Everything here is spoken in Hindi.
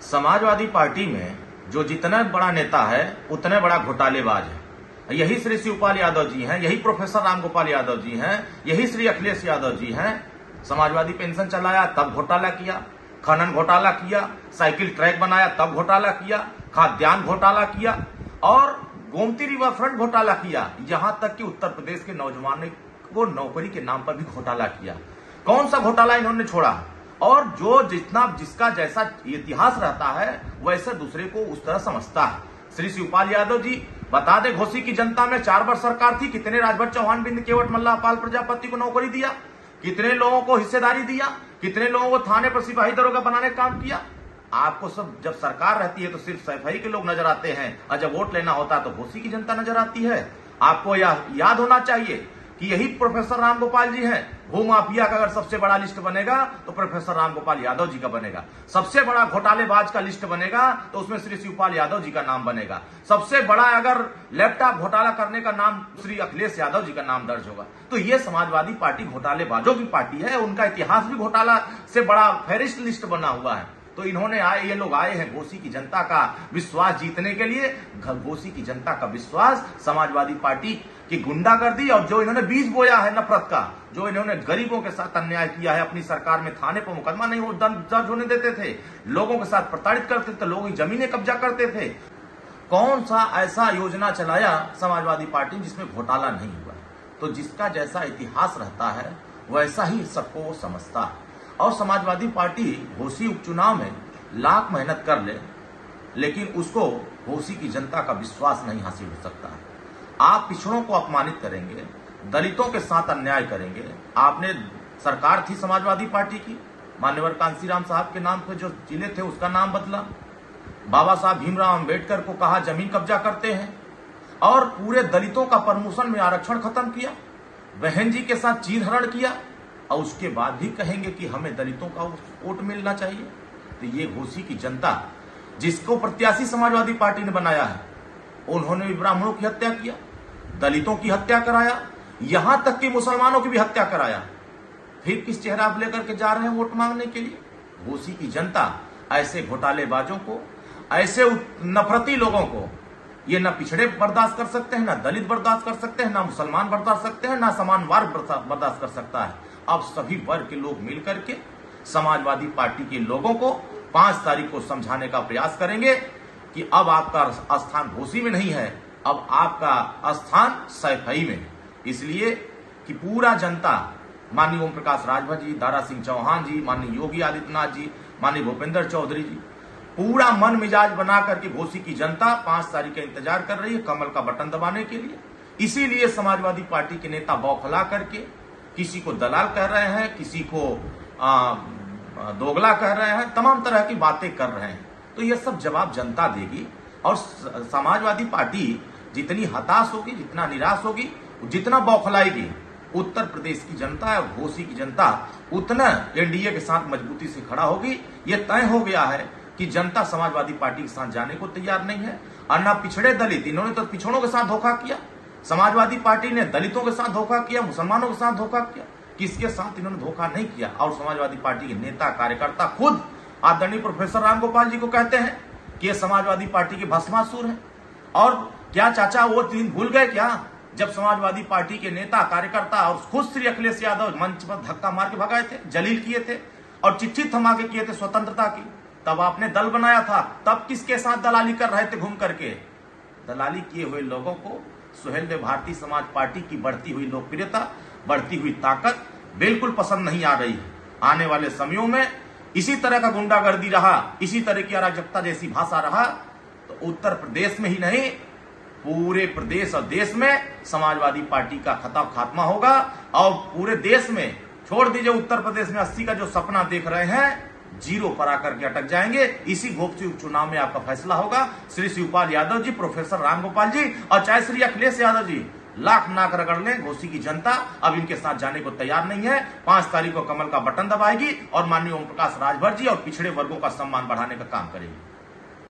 समाजवादी पार्टी में जो जितना बड़ा नेता है उतने बड़ा घोटालेबाज है। यही श्री शिवपाल यादव जी हैं, यही प्रोफेसर रामगोपाल यादव जी हैं, यही श्री अखिलेश यादव जी हैं। समाजवादी पेंशन चलाया तब घोटाला किया, खनन घोटाला किया, साइकिल ट्रैक बनाया तब घोटाला किया, खाद्यान्न घोटाला किया और गोमती रिवर फ्रंट घोटाला किया। यहां तक कि उत्तर प्रदेश के नौजवानों को नौकरी के नाम पर भी घोटाला किया। कौन सा घोटाला इन्होंने छोड़ा? और जो जिसका जैसा इतिहास रहता है वैसे दूसरे को उस तरह समझता है। श्री शिवपाल यादव जी बता दे, घोसी की जनता में 4 वर्ष सरकार थी, कितने राजभर चौहान, बिंद केवट, मल्लाह पाल प्रजापति को नौकरी दिया, कितने लोगों को हिस्सेदारी दिया, कितने लोगों को थाने पर सिपाही दरोगा बनाने का काम किया। आपको सब जब सरकार रहती है तो सिर्फ सफाई के लोग नजर आते हैं और जब वोट लेना होता है तो घोसी की जनता नजर आती है। आपको यह याद होना चाहिए कि यही प्रोफेसर रामगोपाल जी हैं। भूमाफिया का अगर सबसे बड़ा लिस्ट बनेगा तो प्रोफेसर रामगोपाल यादव जी का बनेगा। सबसे बड़ा घोटालेबाज का लिस्ट बनेगा तो उसमें श्री शिवपाल यादव जी का नाम बनेगा। सबसे बड़ा अगर लैपटॉप घोटाला करने का नाम श्री अखिलेश यादव जी का नाम दर्ज होगा। तो ये समाजवादी पार्टी घोटालेबाजों की पार्टी है। उनका इतिहास भी घोटाला से बड़ा फेरिस्ट लिस्ट बना हुआ है। तो इन्होंने ये लोग आए हैं घोसी की जनता का विश्वास जीतने के लिए। घोसी की जनता का विश्वास समाजवादी पार्टी की गुंडागर्दी और जो इन्होंने बीज बोया है नफरत का, जो इन्होंने गरीबों के साथ अन्याय किया है, अपनी सरकार में थाने पर मुकदमा नहीं वो दर्ज होने देते थे, लोगों के साथ प्रताड़ित करते थे, लोगों की जमीनें कब्जा करते थे। कौन सा ऐसा योजना चलाया समाजवादी पार्टी जिसमें घोटाला नहीं हुआ? तो जिसका जैसा इतिहास रहता है वैसा ही सबको वो समझता है। और समाजवादी पार्टी घोसी उपचुनाव में लाख मेहनत कर ले लेकिन उसको घोसी की जनता का विश्वास नहीं हासिल हो सकता है। आप पिछड़ों को अपमानित करेंगे, दलितों के साथ अन्याय करेंगे। आपने सरकार थी समाजवादी पार्टी की, मान्यवर कांसीराम साहब के नाम पे जो जिले थे उसका नाम बदला, बाबा साहब भीमराव अंबेडकर को कहा जमीन कब्जा करते हैं और पूरे दलितों का प्रमोशन में आरक्षण खत्म किया, बहन जी के साथ चीरहरण किया और उसके बाद भी कहेंगे कि हमें दलितों का वोट मिलना चाहिए। तो ये घोसी की जनता जिसको प्रत्याशी समाजवादी पार्टी ने बनाया है, उन्होंने भी ब्राह्मणों की हत्या किया, दलितों की हत्या कराया, यहां तक कि मुसलमानों की भी हत्या कराया। फिर किस चेहरा आप लेकर के जा रहे हैं वोट मांगने के लिए? घोसी की जनता ऐसे घोटालेबाजों को, ऐसे नफरती लोगों को ये न पिछड़े बर्दाश्त कर सकते हैं, न दलित बर्दाश्त कर सकते हैं, न मुसलमान बर्दाश्त करते हैं, न समान वर्ग बर्दाश्त कर सकता है। अब सभी वर्ग के लोग मिलकर के समाजवादी पार्टी के लोगों को 5 तारीख को समझाने का प्रयास करेंगे कि अब आपका स्थान घोसी में नहीं है, अब आपका स्थान सैफई में। इसलिए कि पूरा जनता, माननीय ओम प्रकाश राजभर जी, दारा सिंह चौहान जी, माननीय योगी आदित्यनाथ जी, माननीय भूपेंद्र चौधरी जी, पूरा मन मिजाज बना करके घोसी की जनता 5 तारीख का इंतजार कर रही है कमल का बटन दबाने के लिए। इसीलिए समाजवादी पार्टी के नेता बौखला करके किसी को दलाल कह रहे हैं, किसी को दोगला कह रहे हैं, तमाम तरह की बातें कर रहे हैं। तो यह सब जवाब जनता देगी और समाजवादी पार्टी जितनी हताश होगी, जितना निराश होगी, जितना बौखलाएगी, उत्तर प्रदेश की जनता और घोसी की जनता उतना एनडीए के साथ मजबूती से खड़ा होगी। यह तय हो गया है कि जनता समाजवादी पार्टी के साथ जाने को तैयार नहीं है। और ना पिछड़े दलित, इन्होंने तो पिछड़ों के साथ धोखा किया, समाजवादी पार्टी ने दलितों के साथ धोखा किया, मुसलमानों के साथ धोखा किया, किसके साथ इन्होंने धोखा नहीं किया। और समाजवादी पार्टी के नेता कार्यकर्ता खुद आदरणीय प्रोफेसर रामगोपाल जी को कहते हैं कि ये समाजवादी पार्टी के भस्मासुर हैं। और क्या चाचा वो दिन भूल गए क्या जब समाजवादी पार्टी के नेता कार्यकर्ता और खुद श्री अखिलेश यादव मंच पर धक्का मार के भगाए थे, जलील किए थे और चिट्ठी थमा के किए थे स्वतंत्रता की? तब आपने दल बनाया था, तब किसके साथ दलाली कर रहे थे घूम करके? दलाली किए हुए लोगों को सुहेलदेव भारतीय समाज पार्टी की बढ़ती हुई लोकप्रियता, बढ़ती हुई ताकत बिल्कुल पसंद नहीं आ रही है। आने वाले समयों में इसी तरह का गुंडागर्दी रहा, इसी तरह की अराजकता जैसी भाषा रहा तो उत्तर प्रदेश में ही नहीं पूरे प्रदेश और देश में समाजवादी पार्टी का खात्मा होगा। और पूरे देश में, छोड़ दीजिए उत्तर प्रदेश में 80 का जो सपना देख रहे हैं, 0 पर आकर के अटक जाएंगे। इसी घोसी उपचुनाव में आपका फैसला होगा। श्री शिवपाल यादव जी, प्रोफेसर रामगोपाल जी और चाहे श्री अखिलेश यादव जी लाख नाक रगड़ लें, घोसी की जनता अब इनके साथ जाने को तैयार नहीं है। 5 तारीख को कमल का बटन दबाएगी और माननीय ओम प्रकाश राजभर जी और पिछड़े वर्गों का सम्मान बढ़ाने का काम करेगी।